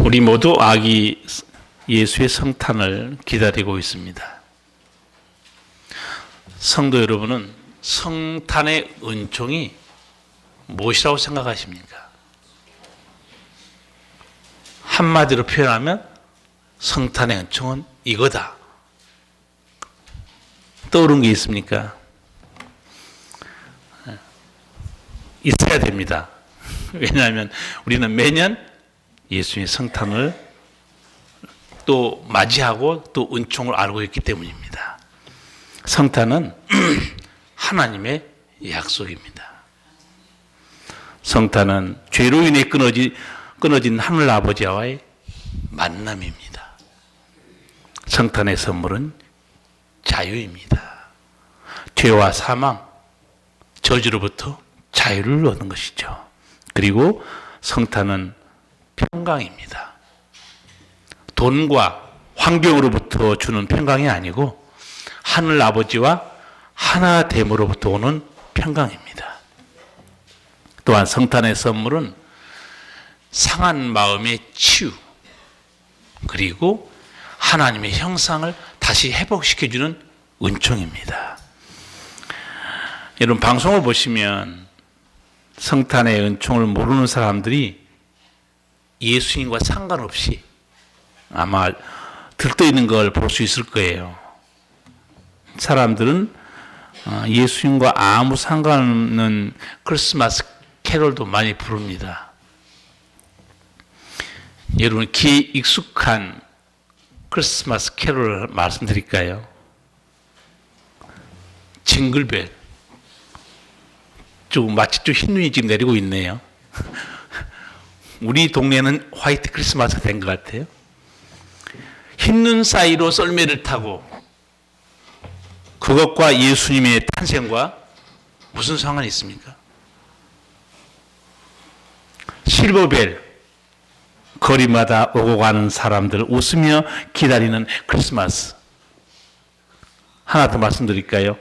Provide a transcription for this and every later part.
우리 모두 아기 예수의 성탄을 기다리고 있습니다. 성도 여러분은 성탄의 은총이 무엇이라고 생각하십니까? 한마디로 표현하면 성탄의 은총은 이거다. 떠오른 게 있습니까? 있어야 됩니다. 왜냐하면 우리는 매년 예수의 성탄을 또 맞이하고 또 은총을 알고 있기 때문입니다. 성탄은 하나님의 약속입니다. 성탄은 죄로 인해 끊어진 하늘 아버지와의 만남입니다. 성탄의 선물은 자유입니다. 죄와 사망, 저주로부터 자유를 얻는 것이죠. 그리고 성탄은 평강입니다. 돈과 환경으로부터 주는 평강이 아니고 하늘 아버지와 하나 됨으로부터 오는 평강입니다. 또한 성탄의 선물은 상한 마음의 치유, 그리고 하나님의 형상을 다시 회복시켜주는 은총입니다. 여러분, 방송을 보시면 성탄의 은총을 모르는 사람들이 예수님과 상관없이 아마 들떠있는 걸 볼 수 있을 거예요. 사람들은 예수님과 아무 상관없는 크리스마스 캐롤도 많이 부릅니다. 여러분, 귀에 익숙한 크리스마스 캐롤을 말씀드릴까요? 징글벨. 마치 좀 흰눈이 지금 내리고 있네요. 우리 동네는 화이트 크리스마스 된 것 같아요. 흰눈 사이로 썰매를 타고 그것과 예수님의 탄생과 무슨 상관이 있습니까? 실버벨, 거리마다 오고 가는 사람들 웃으며 기다리는 크리스마스. 하나 더 말씀드릴까요?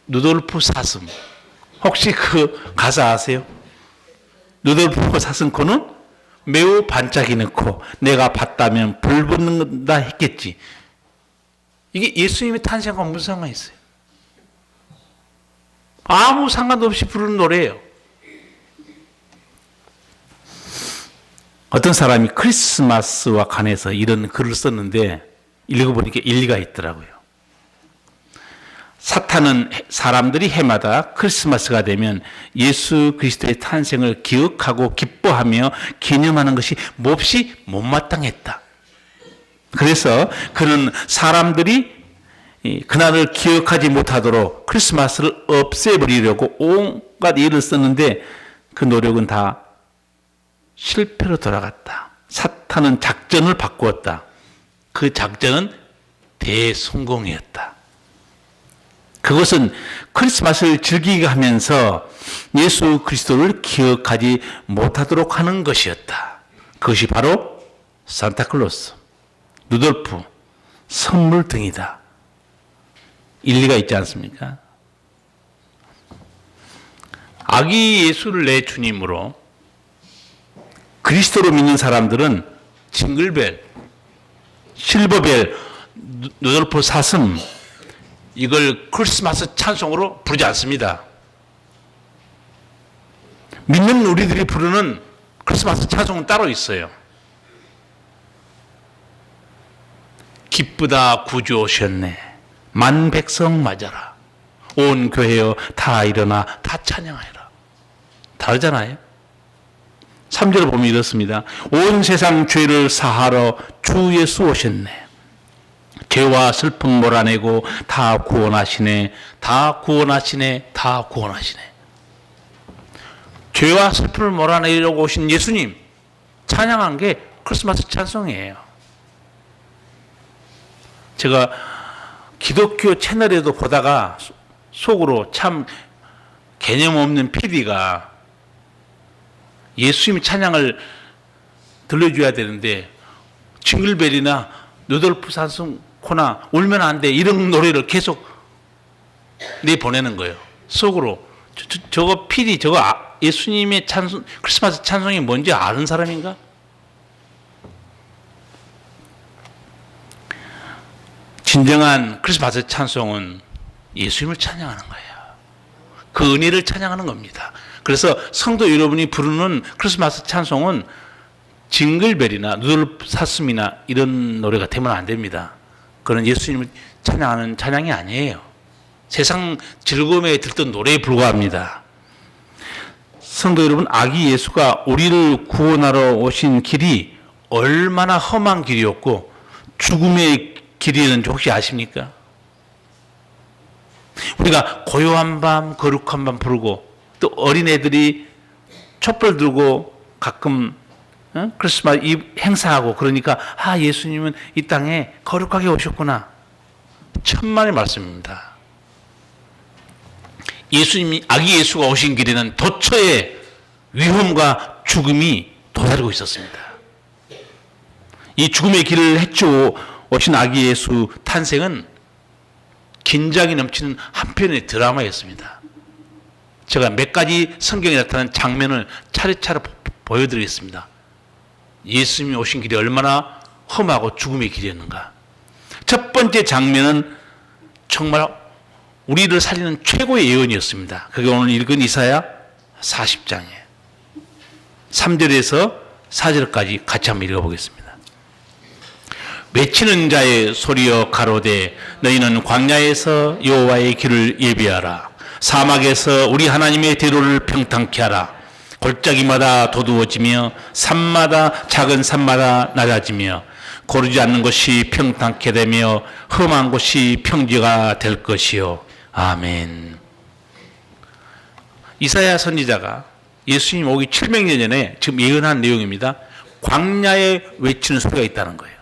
루돌프 사슴. 혹시 그 가사 아세요? 루돌프 사슴코는 매우 반짝이는 코, 내가 봤다면 불 붙는다 했겠지. 이게 예수님의 탄생과 무슨 상관이 있어요? 아무 상관도 없이 부르는 노래예요. 어떤 사람이 크리스마스와 관해서 이런 글을 썼는데 읽어보니까 일리가 있더라고요. 사탄은 사람들이 해마다 크리스마스가 되면 예수 그리스도의 탄생을 기억하고 기뻐하며 기념하는 것이 몹시 못마땅했다. 그래서 그는 사람들이 그날을 기억하지 못하도록 크리스마스를 없애버리려고 온갖 일을 썼는데 그 노력은 다 실패로 돌아갔다. 사탄은 작전을 바꾸었다. 그 작전은 대성공이었다. 그것은 크리스마스를 즐기게 하면서 예수 그리스도를 기억하지 못하도록 하는 것이었다. 그것이 바로 산타클로스, 루돌프, 선물 등이다. 일리가 있지 않습니까? 아기 예수를 내 주님으로 그리스도로 믿는 사람들은 징글벨, 실버벨, 루돌프 사슴, 이걸 크리스마스 찬송으로 부르지 않습니다. 믿는 우리들이 부르는 크리스마스 찬송은 따로 있어요. 기쁘다 구주 오셨네, 만 백성 맞아라, 온 교회여 다 일어나 다 찬양하여라. 다르잖아요. 3절을 보면 이렇습니다. 온 세상 죄를 사하러 주 예수 오셨네, 죄와 슬픔 몰아내고 다 구원하시네, 다 구원하시네, 다 구원하시네. 죄와 슬픔을 몰아내려고 오신 예수님 찬양한 게 크리스마스 찬송이에요. 제가 기독교 채널에도 보다가 속으로 참 개념 없는 PD가 예수님 찬양을 들려줘야 되는데 징글벨이나 루돌프 사슴코나 울면 안 돼 이런 노래를 계속 내보내는 거예요. 속으로 저거 PD 저거 예수님의 찬송, 크리스마스 찬송이 뭔지 아는 사람인가? 진정한 크리스마스 찬송은 예수님을 찬양하는 거예요. 그 은혜를 찬양하는 겁니다. 그래서 성도 여러분이 부르는 크리스마스 찬송은 징글벨이나 누들럽 사슴이나 이런 노래가 되면 안 됩니다. 그건 예수님을 찬양하는 찬양이 아니에요. 세상 즐거움에 들던 노래에 불과합니다. 성도 여러분, 아기 예수가 우리를 구원하러 오신 길이 얼마나 험한 길이었고 죽음의 길이었는지 혹시 아십니까? 우리가 고요한 밤, 거룩한 밤 부르고 또 어린애들이 촛불 들고 가끔 크리스마스 행사하고 그러니까 예수님은 이 땅에 거룩하게 오셨구나. 천만의 말씀입니다. 예수님이 아기 예수가 오신 길에는 도처에 위험과 죽음이 도사리고 있었습니다. 이 죽음의 길을 헤쳐 오신 아기 예수 탄생은 긴장이 넘치는 한편의 드라마였습니다. 제가 몇 가지 성경에 나타난 장면을 차례차례 보여드리겠습니다. 예수님이 오신 길이 얼마나 험하고 죽음의 길이었는가. 첫 번째 장면은 정말 우리를 살리는 최고의 예언이었습니다. 그게 오늘 읽은 이사야 40장에 3절에서 4절까지 같이 한번 읽어보겠습니다. 외치는 자의 소리여 가로되 너희는 광야에서 여호와의 길을 예비하라. 사막에서 우리 하나님의 대로를 평탄케 하라. 골짜기마다 도두어지며 산마다 작은 산마다 낮아지며 고르지 않는 것이 평탄케 되며 험한 곳이 평지가 될 것이요. 아멘. 이사야 선지자가 예수님 오기 700년 전에 지금 예언한 내용입니다. 광야에 외치는 소리가 있다는 거예요.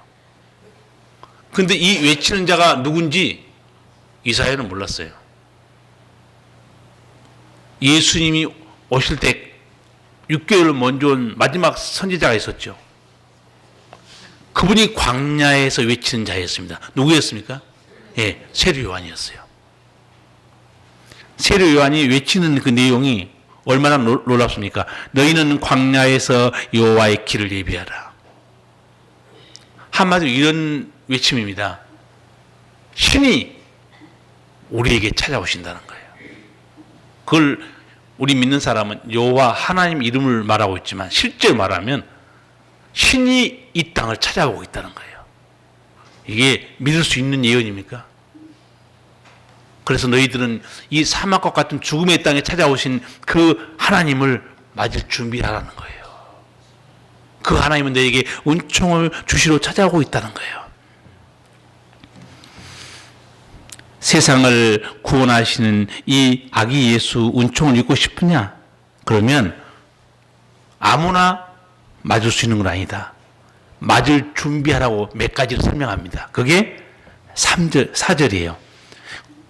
그런데 이 외치는 자가 누군지 이사야는 몰랐어요. 예수님이 오실 때 6개월 먼저 온 마지막 선지자가 있었죠. 그분이 광야에서 외치는 자였습니다. 누구였습니까? 예, 세례 요한이었어요. 세례 요한이 외치는 그 내용이 얼마나 놀랍습니까? 너희는 광야에서 여호와의 길을 예비하라. 한마디로 이런 외침입니다. 신이 우리에게 찾아오신다는 거예요. 그걸 우리 믿는 사람은 여호와 하나님 이름을 말하고 있지만 실제로 말하면 신이 이 땅을 찾아오고 있다는 거예요. 이게 믿을 수 있는 예언입니까? 그래서 너희들은 이 사막과 같은 죽음의 땅에 찾아오신 그 하나님을 맞을 준비하라는 거예요. 그 하나님은 너에게 은총을 주시러 찾아오고 있다는 거예요. 세상을 구원하시는 이 아기 예수 은총을 입고 싶으냐? 그러면 아무나 맞을 수 있는 건 아니다. 맞을 준비하라고 몇 가지를 설명합니다. 그게 3절, 4절이에요.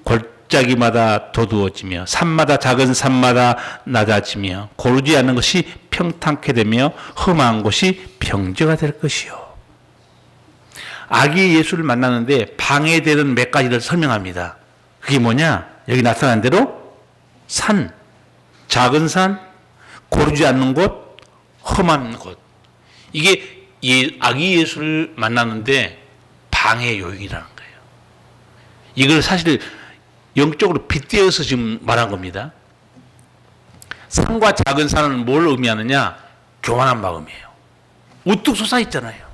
골짜기마다 도두어지며 산마다 작은 산마다 낮아지며 고르지 않는 것이 평탄케 되며 험한 곳이 평지가 될 것이요. 아기 예수를 만나는데 방해되는 몇 가지를 설명합니다. 그게 뭐냐? 여기 나타난 대로 산, 작은 산, 고르지 않는 곳, 험한 곳. 이게 아기 예수를 만나는데 방해 요인이라는 거예요. 이걸 사실 영적으로 빗대어서 지금 말한 겁니다. 산과 작은 산은 뭘 의미하느냐? 교만한 마음이에요. 우뚝 솟아 있잖아요.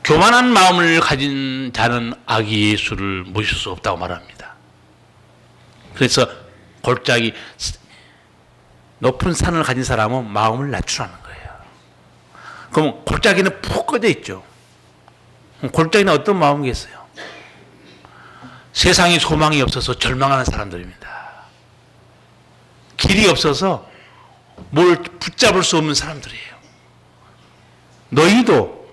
교만한 마음을 가진 자는 아기 예수를 모실 수 없다고 말합니다. 그래서 골짜기 높은 산을 가진 사람은 마음을 낮추라는 거예요. 그럼 골짜기는 푹 꺼져 있죠. 골짜기는 어떤 마음이겠어요? 세상에 소망이 없어서 절망하는 사람들입니다. 길이 없어서 뭘 붙잡을 수 없는 사람들이에요. 너희도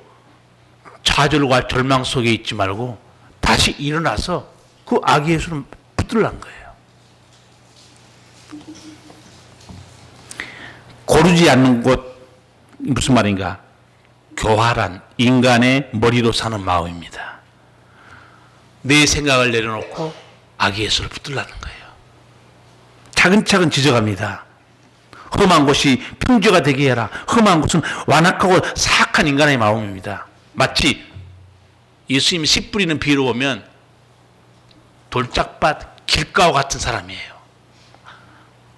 좌절과 절망 속에 있지 말고 다시 일어나서 그 아기 예수를 붙들란 거예요. 고르지 않는 곳, 무슨 말인가? 교활한 인간의 머리로 사는 마음입니다. 내 생각을 내려놓고 아기 예수를 붙들라는 거예요. 차근차근 지적합니다. 험한 곳이 평지가 되게 해라. 험한 곳은 완악하고 사악한 인간의 마음입니다. 마치 예수님이 씨 뿌리는 비유로 보면 돌짝밭 길가와 같은 사람이에요.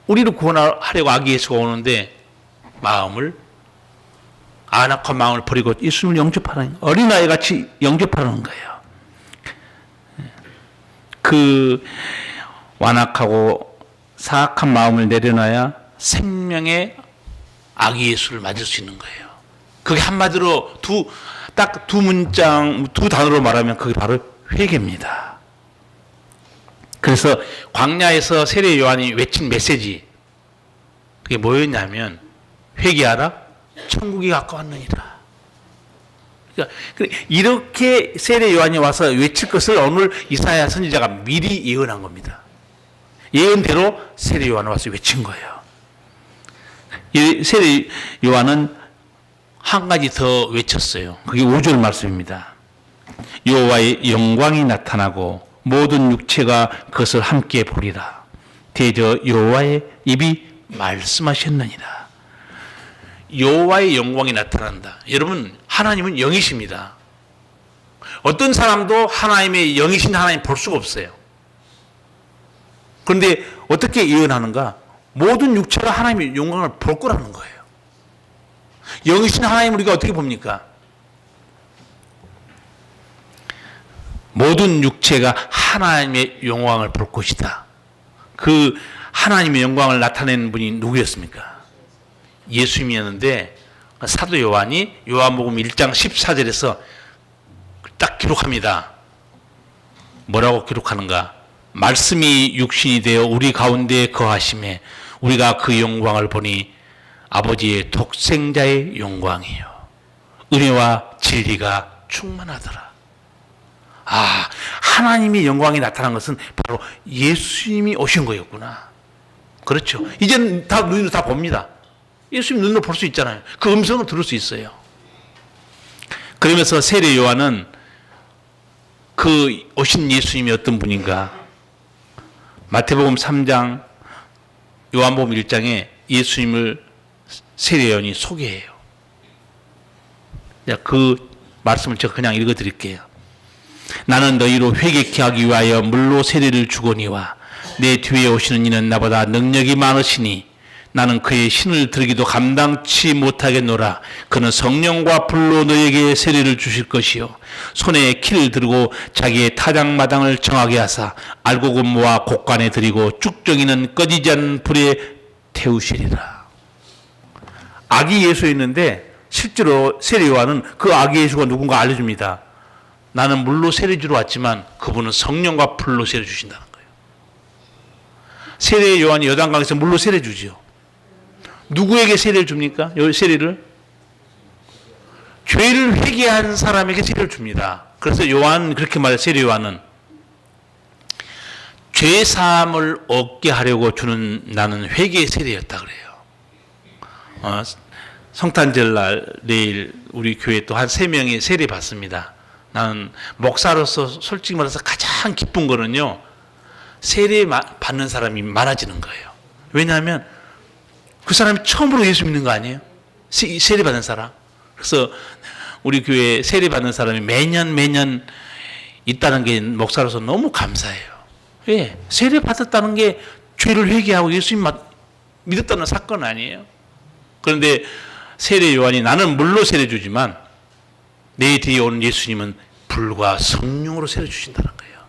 우리를 구원하려고 아기 예수가 오는데 안악한 마음을 버리고 예수님을 영접하는, 어린아이 같이 영접하는 거예요. 그 완악하고 사악한 마음을 내려놔야 생명의 아기 예수를 맞을 수 있는 거예요. 그게 한마디로 딱 두 문장, 두 단어로 말하면 그게 바로 회개입니다. 그래서 광야에서 세례 요한이 외친 메시지, 그게 뭐였냐면 회개하라, 천국이 가까웠느니라. 그러니까 이렇게 세례 요한이 와서 외칠 것을 오늘 이사야 선지자가 미리 예언한 겁니다. 예언대로 세례 요한이 와서 외친 거예요. 세례 요한은 한 가지 더 외쳤어요. 그게 5절 말씀입니다. 여호와의 영광이 나타나고 모든 육체가 그것을 함께 보리라. 대저 여호와의 입이 말씀하셨느니라. 여호와의 영광이 나타난다. 여러분, 하나님은 영이십니다. 어떤 사람도 하나님의 영이신 하나님 볼 수가 없어요. 그런데 어떻게 예언하는가? 모든 육체가 하나님의 영광을 볼 거라는 거예요. 영이신 하나님을 우리가 어떻게 봅니까? 모든 육체가 하나님의 영광을 볼 것이다. 그 하나님의 영광을 나타내는 분이 누구였습니까? 예수님이었는데 사도 요한이 요한복음 1장 14절에서 딱 기록합니다. 뭐라고 기록하는가? 말씀이 육신이 되어 우리 가운데 거하심에 우리가 그 영광을 보니 아버지의 독생자의 영광이요 은혜와 진리가 충만하더라. 하나님의 영광이 나타난 것은 바로 예수님이 오신 거였구나. 그렇죠. 이제는 다 눈으로 다 봅니다. 예수님 눈으로 볼 수 있잖아요. 그 음성을 들을 수 있어요. 그러면서 세례 요한은 그 오신 예수님이 어떤 분인가? 마태복음 3장, 요한복음 1장에 예수님을 세례 요한이 소개해요. 그 말씀을 제가 그냥 읽어드릴게요. 나는 너희로 회개케 하기 위하여 물로 세례를 주거니와 내 뒤에 오시는 이는 나보다 능력이 많으시니 나는 그의 신을 들기도 감당치 못하겠노라. 그는 성령과 불로 너에게 세례를 주실 것이요 손에 키를 들고 자기의 타작마당을 정하게 하사 알곡은 모아 곡간에 들이고 쭉정이는 꺼지지 않는 불에 태우시리라. 아기 예수였는데 실제로 세례 요한은 그 아기 예수가 누군가 알려줍니다. 나는 물로 세례 주러 왔지만 그분은 성령과 불로 세례 주신다는 거예요. 세례 요한이 요단강에서 물로 세례 주지요. 누구에게 세례를 줍니까? 세례를? 죄를 회개한 사람에게 세례를 줍니다. 그래서 요한 그렇게 말해요. 세례 요한은 죄 사함을 얻게 하려고 주는 나는 회개의 세례였다 그래요. 성탄절 날 내일 우리 교회 또 한 3명이 세례 받습니다. 나는 목사로서 솔직히 말해서 가장 기쁜 거는요, 세례 받는 사람이 많아지는 거예요. 왜냐하면 그 사람이 처음으로 예수 믿는 거 아니에요? 세례 받는 사람. 그래서 우리 교회에 세례 받는 사람이 매년 있다는 게 목사로서 너무 감사해요. 왜? 세례 받았다는 게 죄를 회개하고 예수님 믿었다는 사건 아니에요? 그런데 세례 요한이 나는 물로 세례 주지만 내 뒤에 오는 예수님은 불과 성령으로 세례 주신다는 거예요.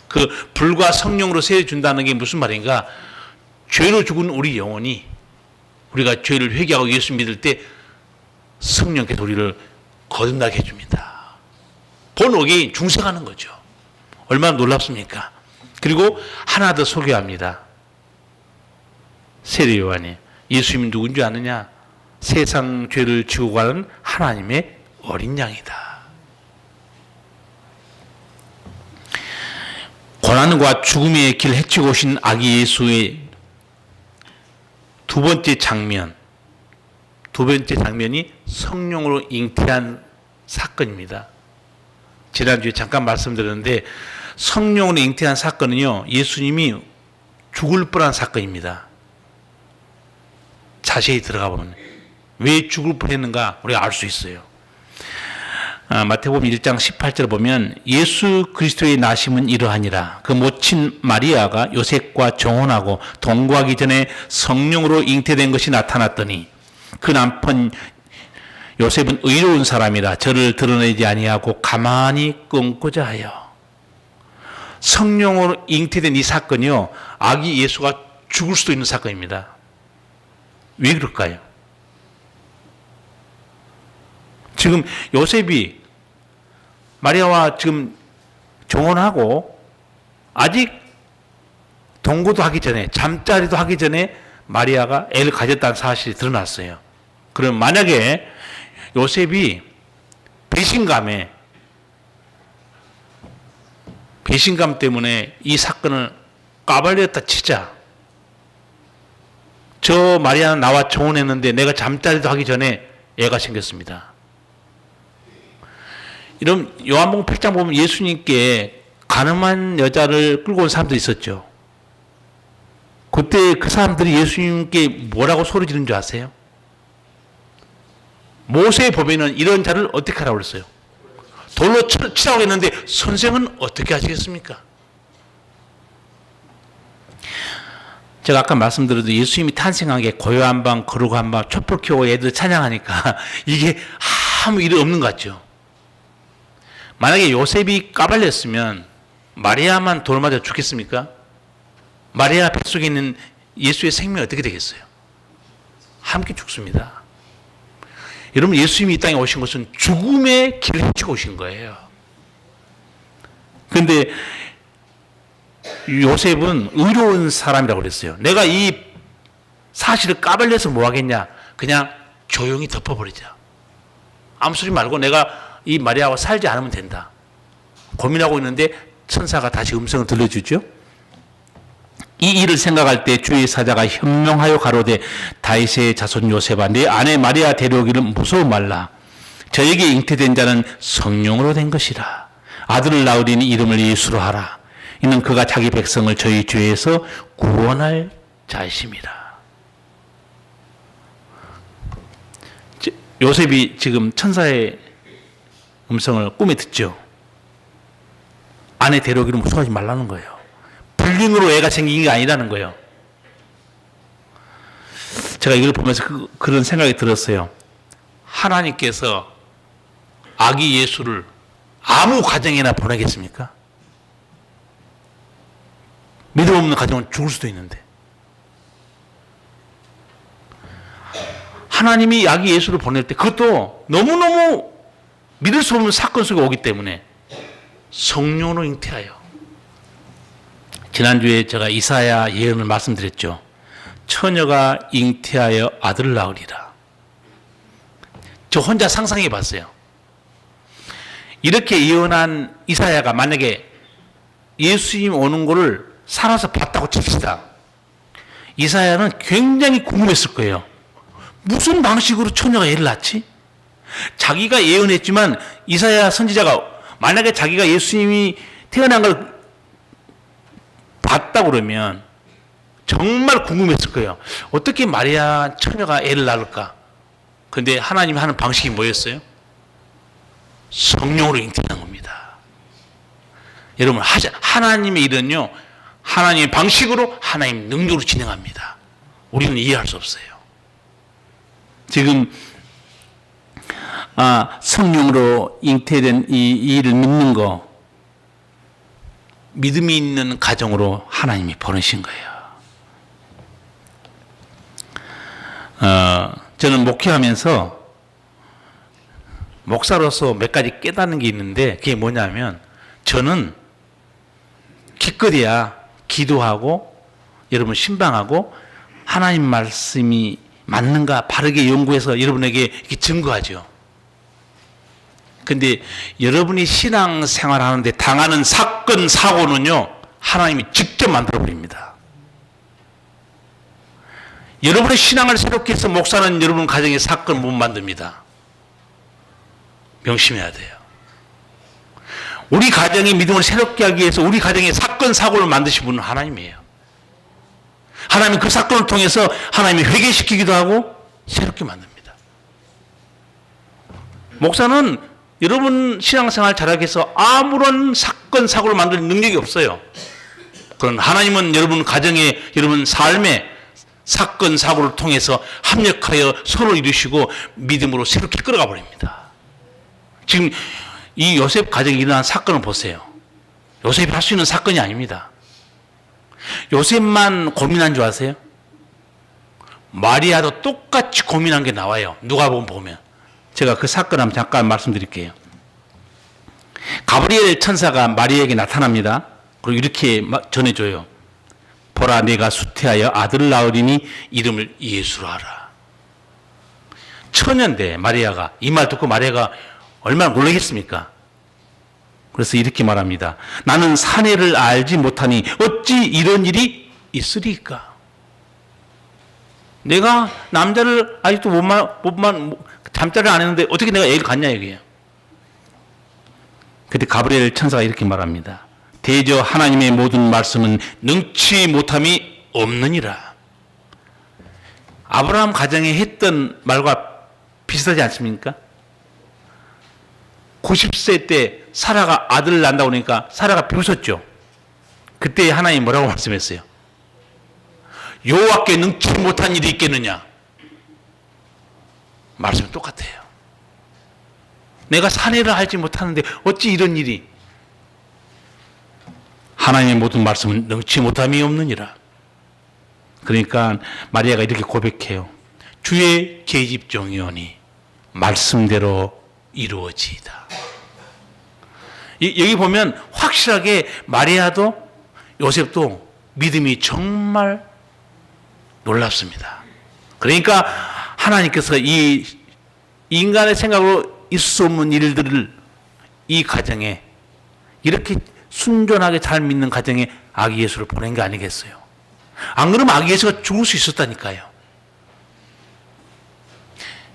그 불과 성령으로 세례 준다는 게 무슨 말인가? 죄로 죽은 우리 영혼이 우리가 죄를 회개하고 예수 믿을 때 성령께서 우리를 거듭나게 해줍니다. 본옥이 중생하는 거죠. 얼마나 놀랍습니까? 그리고 하나 더 소개합니다. 세례 요한이 예수님이 누군지 아느냐? 세상 죄를 지고 가는 하나님의 어린 양이다. 고난과 죽음의 길 헤치고 오신 아기 예수의 두 번째 장면이 성령으로 잉태한 사건입니다. 지난주에 잠깐 말씀드렸는데 성령으로 잉태한 사건은요, 예수님이 죽을 뻔한 사건입니다. 자세히 들어가 보면 왜 죽을 뻔했는가 우리가 알 수 있어요. 마태복음 1장 18절 보면 예수 그리스도의 나심은 이러하니라. 그 모친 마리아가 요셉과 정혼하고 동거하기 전에 성령으로 잉태된 것이 나타났더니 그 남편 요셉은 의로운 사람이라 저를 드러내지 아니하고 가만히 끊고자 하여. 성령으로 잉태된 이 사건이요, 아기 예수가 죽을 수도 있는 사건입니다. 왜 그럴까요? 지금 요셉이 마리아와 지금 정혼하고 아직 동거도 하기 전에, 잠자리도 하기 전에 마리아가 애를 가졌다는 사실이 드러났어요. 그럼 만약에 요셉이 배신감 때문에 이 사건을 까발렸다 치자. 저 마리아는 나와 정혼했는데 내가 잠자리도 하기 전에 애가 생겼습니다. 이런 요한복음 8장 보면 예수님께 가늠한 여자를 끌고 온 사람들이 있었죠. 그때 그 사람들이 예수님께 뭐라고 소리 지른 줄 아세요? 모세법에는 이런 자를 어떻게 하라고 그랬어요? 돌로 치라고 했는데 선생은 어떻게 하시겠습니까? 제가 아까 말씀드려도 예수님이 탄생한 게 고요 한밤, 거룩 한밤, 촛불 켜고 애들 찬양하니까 이게 아무 일이 없는 것 같죠. 만약에 요셉이 까발렸으면 마리아만 돌 맞아 죽겠습니까? 마리아 뱃속에 있는 예수의 생명이 어떻게 되겠어요? 함께 죽습니다. 여러분, 예수님이 이 땅에 오신 것은 죽음의 길을 헤치고 오신 거예요. 그런데 요셉은 의로운 사람이라고 그랬어요. 내가 이 사실을 까발려서 뭐 하겠냐? 그냥 조용히 덮어버리자. 아무 소리 말고 내가 이 마리아와 살지 않으면 된다. 고민하고 있는데 천사가 다시 음성을 들려주죠. 이 일을 생각할 때 주의 사자가 현명하여 가로되 다윗의 자손 요셉아 네 아내 마리아 데려오기를 무서워 말라. 저에게 잉태된 자는 성령으로 된 것이라. 아들을 낳으리니 이름을 예수로 하라. 이는 그가 자기 백성을 저희 죄에서 구원할 자이심이라. 요셉이 지금 천사의 음성을 꿈에 듣죠. 아내 데려오기를 무서워하지 말라는 거예요. 불륜으로 애가 생긴 게 아니라는 거예요. 제가 이걸 보면서 그런 생각이 들었어요. 하나님께서 아기 예수를 아무 가정에나 보내겠습니까? 믿음 없는 가정은 죽을 수도 있는데. 하나님이 아기 예수를 보낼 때 그것도 너무너무 믿을 수 없는 사건 속에 오기 때문에 성령으로 잉태하여. 지난주에 제가 이사야 예언을 말씀드렸죠. 처녀가 잉태하여 아들을 낳으리라. 저 혼자 상상해 봤어요. 이렇게 예언한 이사야가 만약에 예수님 오는 거를 살아서 봤다고 칩시다. 이사야는 굉장히 궁금했을 거예요. 무슨 방식으로 처녀가 애를 낳지? 자기가 예언했지만 이사야 선지자가 만약에 자기가 예수님이 태어난 걸 봤다 그러면 정말 궁금했을 거예요. 어떻게 마리아 처녀가 애를 낳을까? 그런데 하나님이 하는 방식이 뭐였어요? 성령으로 잉태한 겁니다. 여러분, 하나님의 일은요, 하나님의 방식으로 하나님 능력으로 진행합니다. 우리는 이해할 수 없어요. 지금 성령으로 잉태된 이 일을 믿는 거, 믿음이 있는 가정으로 하나님이 보내신 거예요. 저는 목회하면서 목사로서 몇 가지 깨닫는 게 있는데 그게 뭐냐면 저는 기껏해야 기도하고 여러분 신방하고 하나님 말씀이 맞는가 바르게 연구해서 여러분에게 이렇게 증거하죠. 근데 여러분이 신앙생활 하는데 당하는 사건, 사고는요, 하나님이 직접 만들어버립니다. 여러분의 신앙을 새롭게 해서 목사는 여러분 가정의 사건을 못 만듭니다. 명심해야 돼요. 우리 가정의 믿음을 새롭게 하기 위해서 우리 가정의 사건, 사고를 만드신 분은 하나님이에요. 하나님은 그 사건을 통해서 하나님이 회개시키기도 하고 새롭게 만듭니다. 목사는 여러분 신앙생활 잘하기 위해서 아무런 사건, 사고를 만들 능력이 없어요. 그런 하나님은 여러분 가정에, 여러분 삶에 사건, 사고를 통해서 합력하여 선을 이루시고 믿음으로 새롭게 끌어가 버립니다. 지금 이 요셉 가정에 일어난 사건을 보세요. 요셉이 할 수 있는 사건이 아닙니다. 요셉만 고민한 줄 아세요? 마리아도 똑같이 고민한 게 나와요. 누가복음 보면. 제가 그 사건 한번 잠깐 말씀드릴게요. 가브리엘 천사가 마리아에게 나타납니다. 그리고 이렇게 전해줘요. 보라, 내가 수태하여 아들을 낳으리니 이름을 예수로 하라. 처녀인데 마리아가, 이 말 듣고 마리아가 얼마나 놀라겠습니까? 그래서 이렇게 말합니다. 나는 사내를 알지 못하니 어찌 이런 일이 있으리까? 내가 남자를 아직도 잠자를 안 했는데 어떻게 내가 애를 갖냐 이게요. 그때 가브리엘 천사가 이렇게 말합니다. 대저 하나님의 모든 말씀은 능치 못함이 없느니라. 아브라함 가정에 했던 말과 비슷하지 않습니까? 90세 때 사라가 아들을 낳는다고 그러니까 사라가 비웃었죠. 그때 하나님이 뭐라고 말씀했어요? 여호와께 능치 못한 일이 있겠느냐? 말씀이 똑같아요. 내가 사내를 알지 못하는데 어찌 이런 일이? 하나님의 모든 말씀은 능치 못함이 없느니라. 그러니까 마리아가 이렇게 고백해요. 주의 계집종이오니 말씀대로 이루어지이다. 여기 보면 확실하게 마리아도 요셉도 믿음이 정말 놀랍습니다. 그러니까 하나님께서 이 인간의 생각으로 있을 수 없는 일들을 이 가정에 이렇게 순전하게 잘 믿는 가정에 아기 예수를 보낸 게 아니겠어요. 안 그러면 아기 예수가 죽을 수 있었다니까요.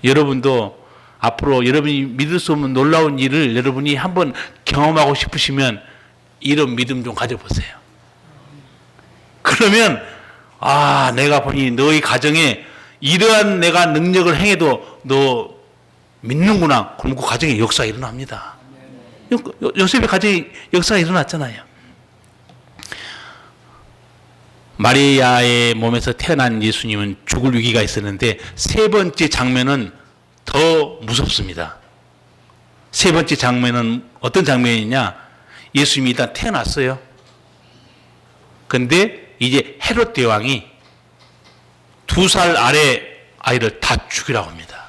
여러분도 앞으로 여러분이 믿을 수 없는 놀라운 일을 여러분이 한번 경험하고 싶으시면 이런 믿음 좀 가져보세요. 그러면 내가 보니 너희 가정에 이러한 내가 능력을 행해도 너 믿는구나. 그럼 그 가정에 역사가 일어납니다. 요셉의 가정에 역사가 일어났잖아요. 마리아의 몸에서 태어난 예수님은 죽을 위기가 있었는데 세 번째 장면은 더 무섭습니다. 세 번째 장면은 어떤 장면이냐? 예수님이 일단 태어났어요. 근데 이제 헤롯 대왕이 2살 아래 아이를 다 죽이라고 합니다.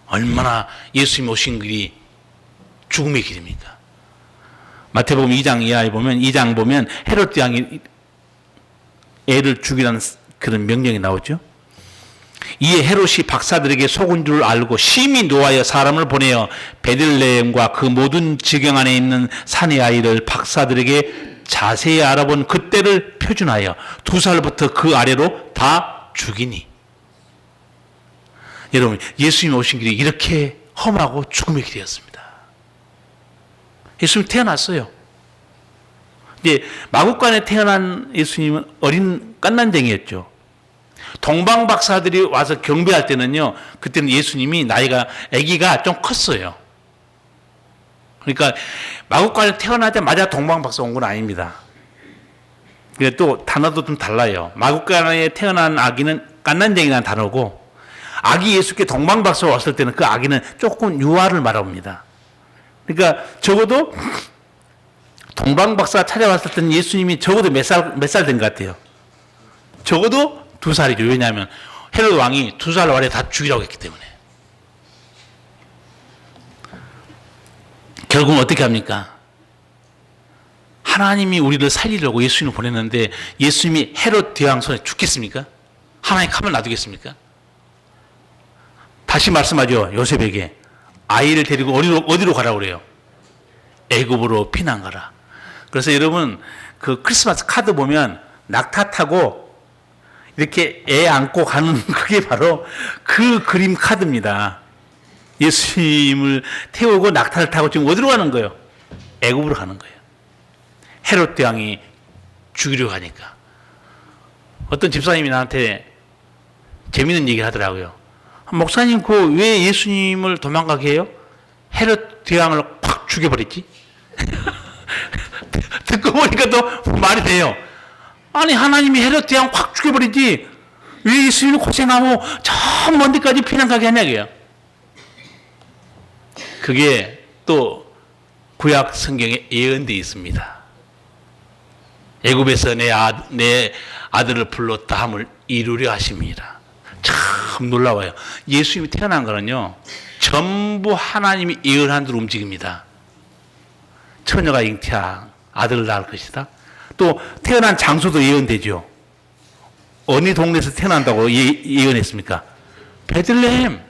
얼마나 예수님 오신 길이 죽음의 길입니까? 마태복음 2장 이하에 보면 2장 보면 헤롯 대왕이 애를 죽이라는 그런 명령이 나오죠. 이에 헤롯이 박사들에게 속은 줄 알고 심히 노하여 사람을 보내어 베들레헴과 그 모든 지경 안에 있는 산의 아이를 박사들에게 자세히 알아본 그때를 표준하여 2살부터 그 아래로 다 죽이니. 여러분, 예수님 오신 길이 이렇게 험하고 죽음의 길이었습니다. 예수님 태어났어요. 이제 마구간에 태어난 예수님은 어린 깐난쟁이였죠. 동방 박사들이 와서 경배할 때는요, 그때는 예수님이 아기가 좀 컸어요. 그러니까 마구간에 태어나자마자 동방 박사 온 건 아닙니다. 근데 또 단어도 좀 달라요. 마구간에 태어난 아기는 깐난쟁이라는 단어고, 아기 예수께 동방 박사가 왔을 때는 그 아기는 조금 유아를 말합니다. 그러니까 적어도 동방 박사가 찾아왔을 때는 예수님이 적어도 몇 살 된 것 같아요. 적어도 2살이죠. 왜냐하면 헤롯 왕이 2살 아래 다 죽이라고 했기 때문에. 결국은 어떻게 합니까? 하나님이 우리를 살리려고 예수님을 보냈는데 예수님이 헤롯 대왕 손에 죽겠습니까? 하나님 가만 놔두겠습니까? 다시 말씀하죠. 요셉에게 아이를 데리고 어디로 가라고 그래요? 애굽으로 피난 가라. 그래서 여러분 그 크리스마스 카드 보면 낙타 타고 이렇게 애 안고 가는 그게 바로 그 그림 카드입니다. 예수님을 태우고 낙타를 타고 지금 어디로 가는 거예요? 애굽으로 가는 거예요. 헤롯 대왕이 죽이려고 하니까. 어떤 집사님이 나한테 재밌는 얘기를 하더라고요. 목사님, 왜 예수님을 도망가게 해요? 헤롯 대왕을 확 죽여버렸지? 듣고 보니까 또 말이 돼요. 아니, 하나님이 헤롯 대왕 확 죽여버리지 왜 예수님이 고생하고 저 먼 데까지 피난 가게 하냐고요. 그게 또 구약 성경에 예언되어 있습니다. 애굽에서 내 아들을 불렀다 함을 이루려 하심이라. 참 놀라워요. 예수님이 태어난 거는요, 전부 하나님이 예언한 대로 움직입니다. 처녀가 잉태한 아들을 낳을 것이다. 또 태어난 장소도 예언되죠. 어느 동네에서 태어난다고 예언했습니까? 베들레헴.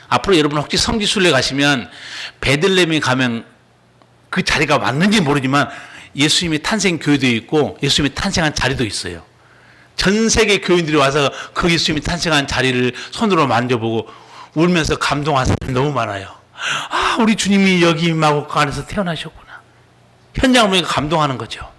앞으로 여러분 혹시 성지순례 가시면 베들레헴에 가면 그 자리가 맞는지 모르지만 예수님이 탄생 교회도 있고 예수님이 탄생한 자리도 있어요. 전 세계 교인들이 와서 그 예수님이 탄생한 자리를 손으로 만져보고 울면서 감동한 사람이 너무 많아요. 아, 우리 주님이 여기 마곡 안에서 태어나셨구나. 현장을 보니까 감동하는 거죠.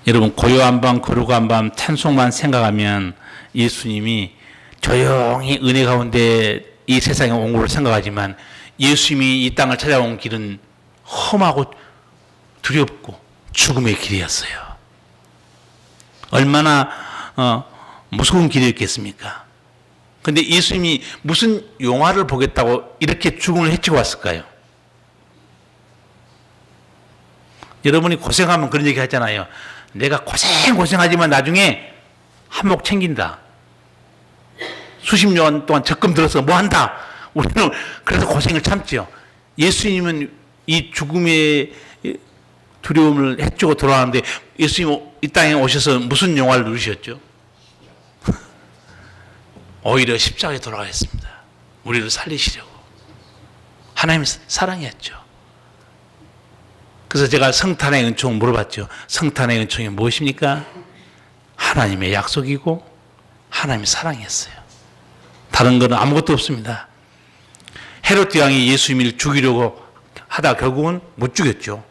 여러분, 고요한 밤 거룩한 밤 찬송만 생각하면 예수님이 조용히 은혜 가운데 이 세상에 온 걸 생각하지만 예수님이 이 땅을 찾아온 길은 험하고 두렵고 죽음의 길이었어요. 얼마나 무서운 길이었겠습니까? 그런데 예수님이 무슨 영화를 보겠다고 이렇게 죽음을 헤치고 왔을까요? 여러분이 고생하면 그런 얘기 하잖아요. 내가 고생하지만 나중에 한몫 챙긴다. 수십 년 동안 적금 들어서 뭐 한다. 우리는 그래서 고생을 참지요. 예수님은 이 죽음의 두려움을 헤치고 돌아가는데 예수님 이 땅에 오셔서 무슨 영화를 누리셨죠? 오히려 십자가에 돌아가셨습니다. 우리를 살리시려고. 하나님의 사랑이었죠. 그래서 제가 성탄의 은총 물어봤죠. 성탄의 은총이 무엇입니까? 하나님의 약속이고 하나님의 사랑이었어요. 다른 거는 아무것도 없습니다. 헤롯 대왕이 예수님을 죽이려고 하다 결국은 못 죽였죠.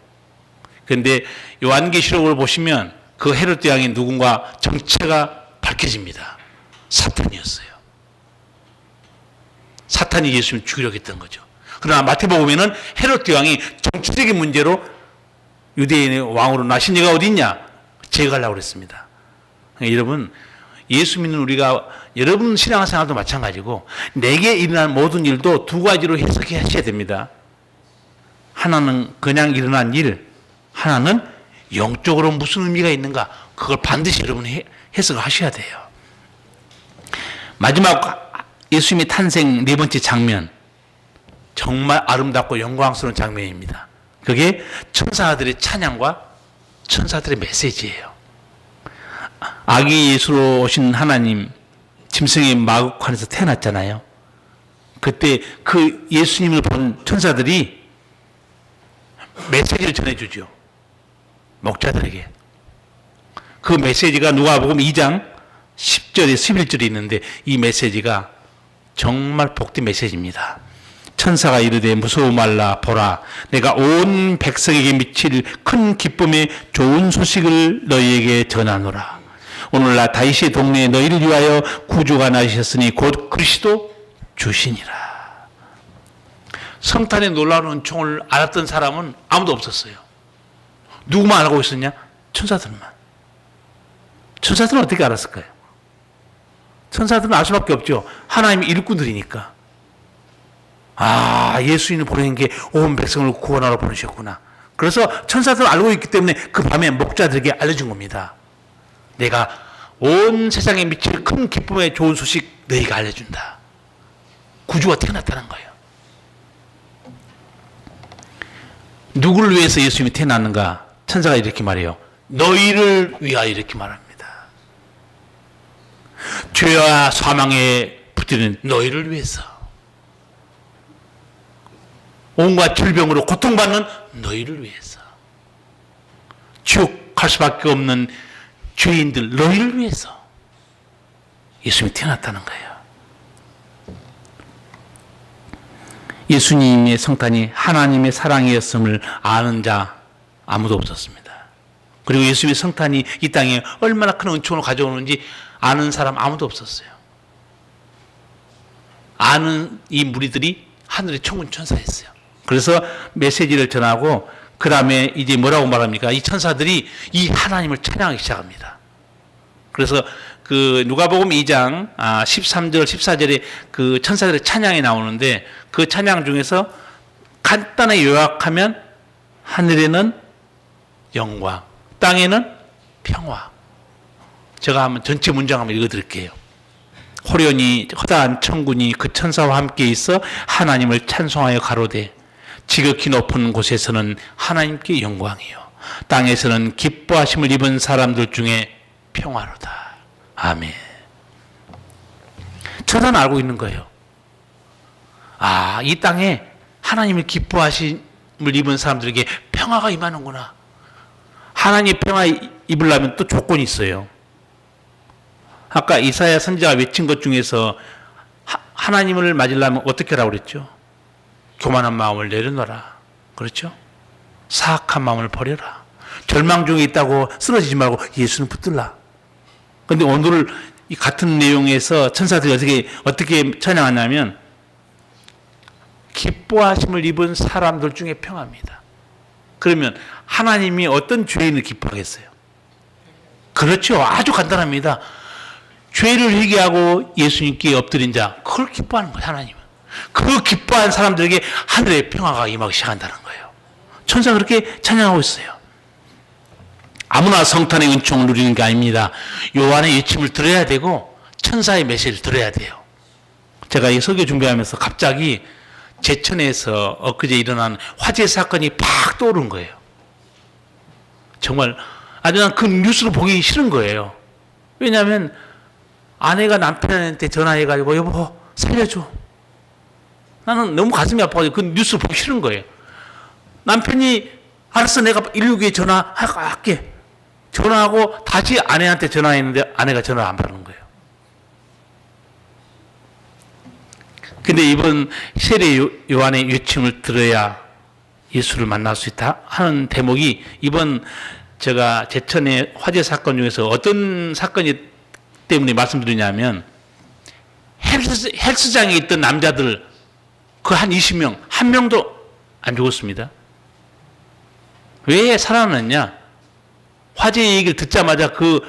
그런데 요한계시록을 보시면 그 헤롯 대왕이 누군가 정체가 밝혀집니다. 사탄이었어요. 사탄이 예수님을 죽이려고 했던 거죠. 그러나 마태복음에는 헤롯 대왕이 정치적인 문제로 유대인의 왕으로 나신 이가 어디 있냐? 제거하려고 그랬습니다. 여러분, 예수 믿는 우리가 여러분 신앙생활도 마찬가지고 내게 일어난 모든 일도 두 가지로 해석해 하셔야 됩니다. 하나는 그냥 일어난 일, 하나는 영적으로 무슨 의미가 있는가, 그걸 반드시 여러분 해석을 하셔야 돼요. 마지막 예수님의 탄생 네 번째 장면, 정말 아름답고 영광스러운 장면입니다. 그게 천사들의 찬양과 천사들의 메시지예요. 아기 예수로 오신 하나님, 짐승의 마구간에서 태어났잖아요. 그때 그 예수님을 본 천사들이 메시지를 전해주죠. 목자들에게. 그 메시지가 누가복음 2장 10절에 11절에 있는데 이 메시지가 정말 복된 메시지입니다. 천사가 이르되 무서워 말라. 보라, 내가 온 백성에게 미칠 큰 기쁨의 좋은 소식을 너희에게 전하노라. 오늘날 다윗의 동네에 너희를 위하여 구주가 나셨으니 곧 그리스도 주시니라. 성탄의 놀라운 은총을 알았던 사람은 아무도 없었어요. 누구만 알고 있었냐? 천사들만. 천사들은 어떻게 알았을까요? 천사들은 알 수밖에 없죠. 하나님의 일꾼들이니까. 아, 예수님을 보내는 게 온 백성을 구원하러 보내셨구나. 그래서 천사들은 알고 있기 때문에 그 밤에 목자들에게 알려준 겁니다. 내가 온 세상에 미칠 큰 기쁨의 좋은 소식 너희가 알려준다. 구주가 태어났다는 거예요. 누구를 위해서 예수님이 태어났는가? 천사가 이렇게 말해요. 너희를 위하여 이렇게 말합니다. 죄와 사망에 붙드는 너희를 위해서. 온갖 질병으로 고통받는 너희를 위해서. 지옥 갈 수밖에 없는 죄인들 너희를 위해서 예수님이 태어났다는 거예요. 예수님의 성탄이 하나님의 사랑이었음을 아는 자 아무도 없었습니다. 그리고 예수님의 성탄이 이 땅에 얼마나 큰 은총을 가져오는지 아는 사람 아무도 없었어요. 아는 이 무리들이 하늘의 천군 천사였어요. 그래서 메시지를 전하고 그 다음에 이제 뭐라고 말합니까? 이 천사들이 이 하나님을 찬양하기 시작합니다. 그래서 그 누가복음 2장 13절 14절에 그 천사들의 찬양이 나오는데 그 찬양 중에서 간단하게 요약하면 하늘에는 영광, 땅에는 평화. 제가 한번 전체 문장 한번 읽어드릴게요. 호련히 허다한 천군이 그 천사와 함께 있어 하나님을 찬송하여 가로되 지극히 높은 곳에서는 하나님께 영광이요 땅에서는 기뻐하심을 입은 사람들 중에 평화로다. 아멘. 천사는 알고 있는 거예요. 이 땅에 하나님을 기뻐하심을 입은 사람들에게 평화가 임하는구나. 하나님의 평화 입으려면 또 조건이 있어요. 아까 이사야 선지자가 외친 것 중에서 하나님을 맞으려면 어떻게 하라고 그랬죠? 교만한 마음을 내려놓아라. 그렇죠? 사악한 마음을 버려라. 절망 중에 있다고 쓰러지지 말고 예수는 붙들라. 그런데 오늘 이 같은 내용에서 천사들이 어떻게 찬양하냐면 기뻐하심을 입은 사람들 중에 평화입니다. 그러면 하나님이 어떤 죄인을 기뻐하겠어요? 그렇죠. 아주 간단합니다. 죄를 회개하고 예수님께 엎드린 자, 그걸 기뻐하는 거예요, 하나님은. 그 기뻐한 사람들에게 하늘의 평화가 임하기 시작한다는 거예요. 천사가 그렇게 찬양하고 있어요. 아무나 성탄의 은총을 누리는 게 아닙니다. 요한의 외침을 들어야 되고 천사의 메시지를 들어야 돼요. 제가 이 설교 준비하면서 갑자기 제천에서 엊그제 일어난 화재 사건이 팍 떠오른 거예요. 정말 아주 난 그 뉴스를 보기 싫은 거예요. 왜냐하면 아내가 남편한테 전화해가지고 여보 살려줘. 나는 너무 가슴이 아파가지고 그 뉴스를 보기 싫은 거예요. 남편이 알았어 내가 119에 전화할게. 전화하고 다시 아내한테 전화했는데 아내가 전화를 안 받는 거예요. 근데 이번 세례 요한의 외침을 들어야 예수를 만날 수 있다 하는 대목이 이번 제가 제천의 화재 사건 중에서 어떤 사건이 때문에 말씀드리냐면 헬스장에 있던 남자들 그 한 20명 한 명도 안 죽었습니다. 왜 살아났냐? 화재 얘기를 듣자마자 그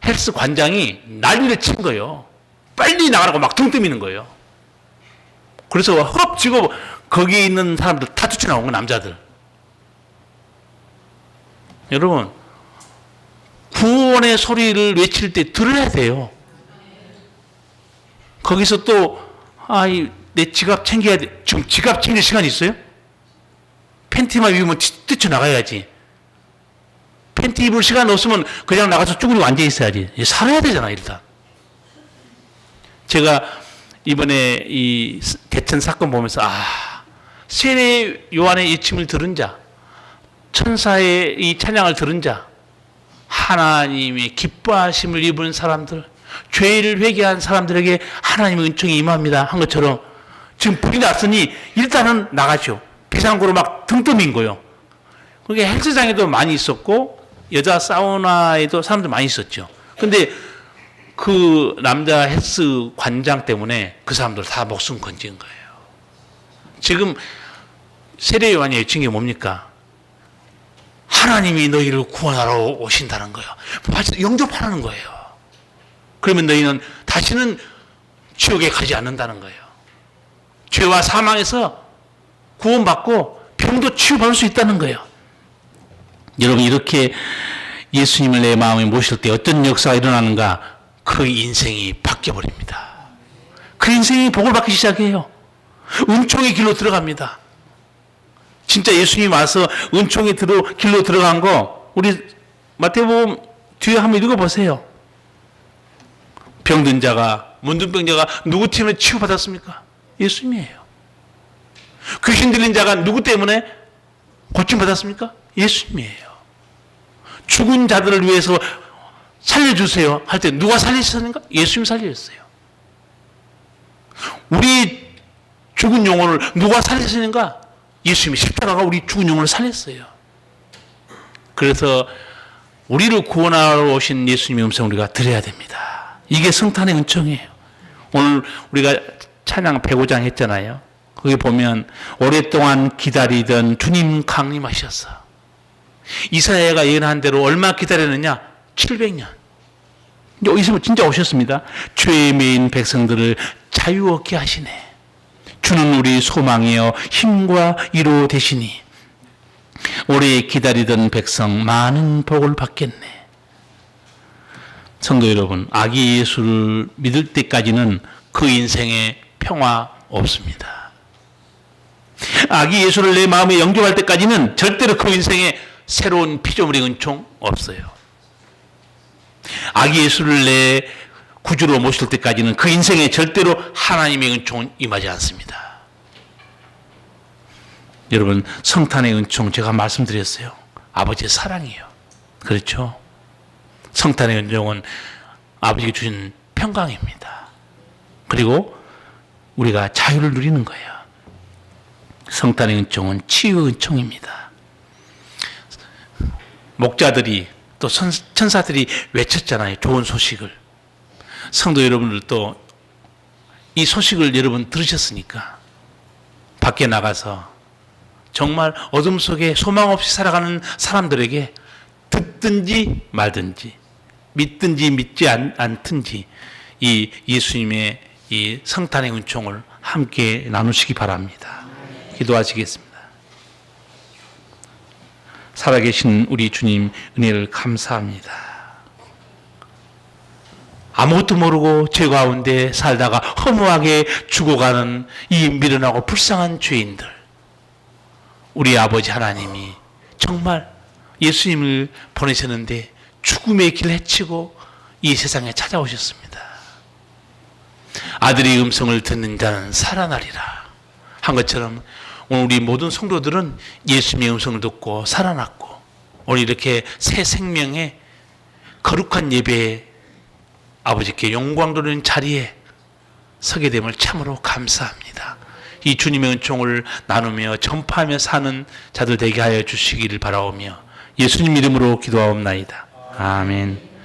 헬스 관장이 난리를 친 거예요. 빨리 나가라고 막 등 떠미는 거예요. 그래서 헛지고 거기에 있는 사람들 다 뛰쳐나온 거예요, 남자들. 여러분, 구원의 소리를 외칠 때 들어야 돼요. 거기서 또, 내 지갑 챙겨야 돼. 지금 지갑 챙길 시간이 있어요? 팬티만 입으면 뛰쳐나가야지. 팬티 입을 시간 없으면 그냥 나가서 쭈그리고 앉아 있어야지. 살아야 되잖아, 일단. 제가 이번에 이 대천 사건 보면서, 세례 요한의 외침을 들은 자, 천사의 이 찬양을 들은 자, 하나님의 기뻐하심을 입은 사람들, 죄를 회개한 사람들에게 하나님의 은총이 임합니다 한 것처럼 지금 불이 났으니 일단은 나가죠. 비상구로 막 등떠민 거예요. 그게 헬스장에도 많이 있었고 여자 사우나에도 사람들 많이 있었죠. 근데 그 남자 헬스 관장 때문에 그 사람들 다 목숨 건진 거예요. 지금 세례 요한이 외친 게 뭡니까? 하나님이 너희를 구원하러 오신다는 거예요. 영접하라는 거예요. 그러면 너희는 다시는 지옥에 가지 않는다는 거예요. 죄와 사망에서 구원받고 병도 치유받을 수 있다는 거예요. 여러분, 이렇게 예수님을 내 마음에 모실 때 어떤 역사가 일어나는가? 그 인생이 바뀌어버립니다. 그 인생이 복을 받기 시작해요. 은총의 길로 들어갑니다. 진짜 예수님 와서 은총의 길로 들어간 거 우리 마태복음 뒤에 한번 읽어보세요. 병든 자가, 문둥병자가 누구 때문에 치유받았습니까? 예수님이에요. 귀신 들린 자가 누구 때문에 고침받았습니까? 예수님이에요. 죽은 자들을 위해서 살려주세요 할 때 누가 살리셨습니까? 예수님 살리셨어요. 우리 죽은 영혼을 누가 살리셨는가? 예수님이 십자가가 우리 죽은 영혼을 살렸어요. 그래서 우리를 구원하러 오신 예수님의 음성을 우리가 들어야 됩니다. 이게 성탄의 은총이에요. 오늘 우리가 찬양 105장 했잖아요. 거기 보면 오랫동안 기다리던 주님 강림하셨어. 이사야가 예언한 대로 얼마 기다렸느냐? 700년. 이제 진짜 오셨습니다. 죄에 매인 백성들을 자유 얻게 하시네. 주는 우리 소망이여 힘과 위로 되시니 오래 기다리던 백성 많은 복을 받겠네. 성도 여러분, 아기 예수를 믿을 때까지는 그 인생에 평화 없습니다. 아기 예수를 내 마음에 영접할 때까지는 절대로 그 인생에 새로운 피조물의 은총 없어요. 아기 예수를 내 구주로 모실 때까지는 그 인생에 절대로 하나님의 은총은 임하지 않습니다. 여러분, 성탄의 은총 제가 말씀드렸어요. 아버지의 사랑이에요. 그렇죠? 성탄의 은총은 아버지가 주신 평강입니다. 그리고 우리가 자유를 누리는 거예요. 성탄의 은총은 치유의 은총입니다. 목자들이 또 천사들이 외쳤잖아요. 좋은 소식을. 성도 여러분들도 이 소식을 여러분 들으셨으니까 밖에 나가서 정말 어둠 속에 소망 없이 살아가는 사람들에게 듣든지 말든지 믿든지 믿지 않든지 이 예수님의 이 성탄의 은총을 함께 나누시기 바랍니다. 기도하시겠습니다. 살아계신 우리 주님 은혜를 감사합니다. 아무것도 모르고 죄 가운데 살다가 허무하게 죽어가는 이 미련하고 불쌍한 죄인들, 우리 아버지 하나님이 정말 예수님을 보내셨는데 죽음의 길 헤치고 이 세상에 찾아오셨습니다. 아들의 음성을 듣는 자는 살아나리라 한 것처럼 오늘 우리 모든 성도들은 예수님의 음성을 듣고 살아났고 오늘 이렇게 새 생명의 거룩한 예배에 아버지께 영광 돌리는 자리에 서게 됨을 참으로 감사합니다. 이 주님의 은총을 나누며 전파하며 사는 자들 되게 하여 주시기를 바라오며 예수님 이름으로 기도하옵나이다. 아멘.